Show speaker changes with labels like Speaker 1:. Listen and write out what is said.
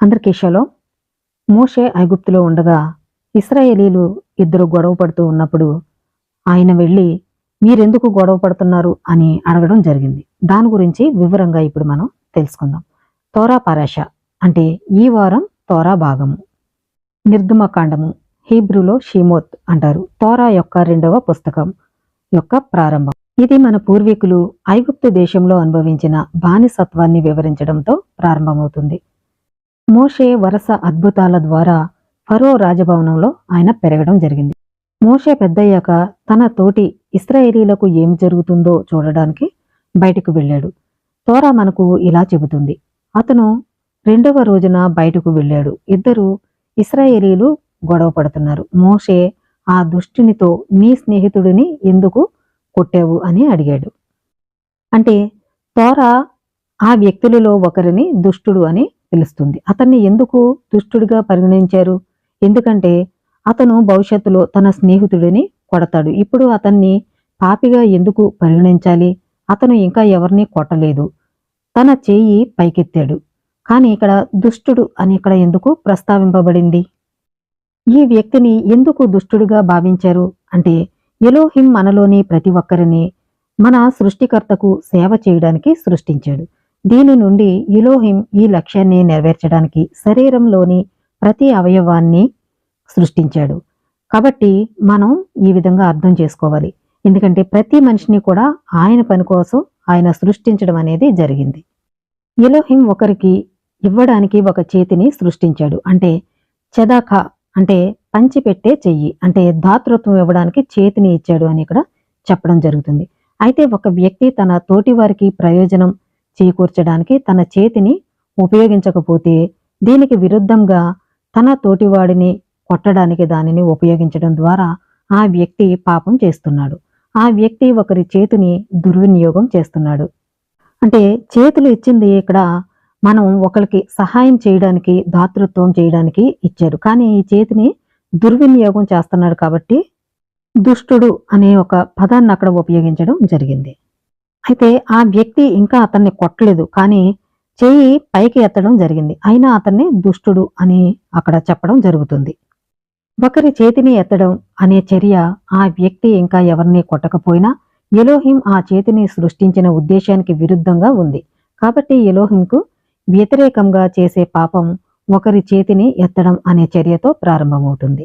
Speaker 1: అందరికీ షలోం. మోషే ఐగుప్తులో ఉండగా ఇశ్రాయేలీలు ఇద్దరు గొడవ పడుతూ ఉన్నప్పుడు ఆయన వెళ్ళి మీరెందుకు గొడవ పడుతున్నారు అని అడగడం జరిగింది. దాని గురించి వివరంగా ఇప్పుడు మనం తెలుసుకుందాం. తోరా పరాష అంటే ఈ వారం తోరా భాగము. నిర్గమకాండము హీబ్రూలో షీమోత్ అంటారు. తోరా యొక్క 2వ పుస్తకం యొక్క ప్రారంభం. ఇది మన పూర్వీకులు ఐగుప్తు దేశంలో అనుభవించిన బానిసత్వాన్ని వివరించడంతో ప్రారంభమవుతుంది. మోషే వరుస అద్భుతాల ద్వారా ఫరో రాజభవనంలో ఆయన పెరగడం జరిగింది. మోషే పెద్దయ్యాక తన తోటి ఇశ్రాయేలీలకు ఏమి జరుగుతుందో చూడడానికి బయటకు వెళ్ళాడు. తోరా మనకు ఇలా చెబుతుంది. అతను 2వ రోజున బయటకు వెళ్ళాడు. ఇద్దరు ఇశ్రాయేలీలు గొడవ పడుతున్నారు. మోషే ఆ దుష్టునితో నీ స్నేహితుడిని ఎందుకు కొట్టావు అని అడిగాడు. అంటే తోరా ఆ వ్యక్తులలో ఒకరిని దుష్టుడు అని పిలుస్తుంది. అతన్ని ఎందుకు దుష్టుడిగా పరిగణించారు? ఎందుకంటే అతను భవిష్యత్తులో తన స్నేహితుడిని కొడతాడు. ఇప్పుడు అతన్ని పాపిగా ఎందుకు పరిగణించాలి? అతను ఇంకా ఎవరిని కొట్టలేదు, తన చేయి పైకెత్తాడు. కానీ ఇక్కడ దుష్టుడు అని ఇక్కడ ఎందుకు ప్రస్తావింపబడింది? ఈ వ్యక్తిని ఎందుకు దుష్టుడిగా భావించారు అంటే ఎలోహిం మనలోని ప్రతి ఒక్కరిని మన సృష్టికర్తకు సేవ చేయడానికి సృష్టించాడు. దీని నుండి ఎలోహిం ఈ లక్ష్యాన్ని నెరవేర్చడానికి శరీరంలోని ప్రతి అవయవాన్ని సృష్టించాడు. కాబట్టి మనం ఈ విధంగా అర్థం చేసుకోవాలి. ఎందుకంటే ప్రతి మనిషిని కూడా ఆయన పని కోసం ఆయన సృష్టించడం అనేది జరిగింది. ఎలోహిం ఒకరికి ఇవ్వడానికి ఒక చేతిని సృష్టించాడు. అంటే చెదాక అంటే పంచిపెట్టే చెయ్యి, అంటే దాతృత్వం ఇవ్వడానికి చేతిని ఇచ్చాడు అని ఇక్కడ చెప్పడం జరుగుతుంది. అయితే ఒక వ్యక్తి తన తోటి వారికి ప్రయోజనం చేకూర్చడానికి తన చేతిని ఉపయోగించకపోతే దీనికి విరుద్ధంగా తన తోటివాడిని కొట్టడానికి దానిని ఉపయోగించడం ద్వారా ఆ వ్యక్తి పాపం చేస్తున్నాడు. ఆ వ్యక్తి ఒకరి చేతిని దుర్వినియోగం చేస్తున్నాడు. అంటే చేతులు ఇచ్చింది ఇక్కడ మనం ఒకరికి సహాయం చేయడానికి, దాతృత్వం చేయడానికి ఇచ్చారు. కానీ ఈ చేతిని దుర్వినియోగం చేస్తున్నాడు కాబట్టి దుష్టుడు అనే ఒక పదాన్ని అక్కడ ఉపయోగించడం జరిగింది. అయితే ఆ వ్యక్తి ఇంకా అతన్ని కొట్టలేదు, కానీ చెయ్యి పైకి ఎత్తడం జరిగింది. అయినా అతన్ని దుష్టుడు అని అక్కడ చెప్పడం జరుగుతుంది. ఒకరి చేతిని ఎత్తడం అనే చర్య ఆ వ్యక్తి ఇంకా ఎవరిని కొట్టకపోయినా ఎలోహిం ఆ చేతిని సృష్టించిన ఉద్దేశానికి విరుద్ధంగా ఉంది. కాబట్టి ఎలోహింకు వ్యతిరేకంగా చేసే పాపం ఒకరి చేతిని ఎత్తడం అనే చర్యతో ప్రారంభమవుతుంది.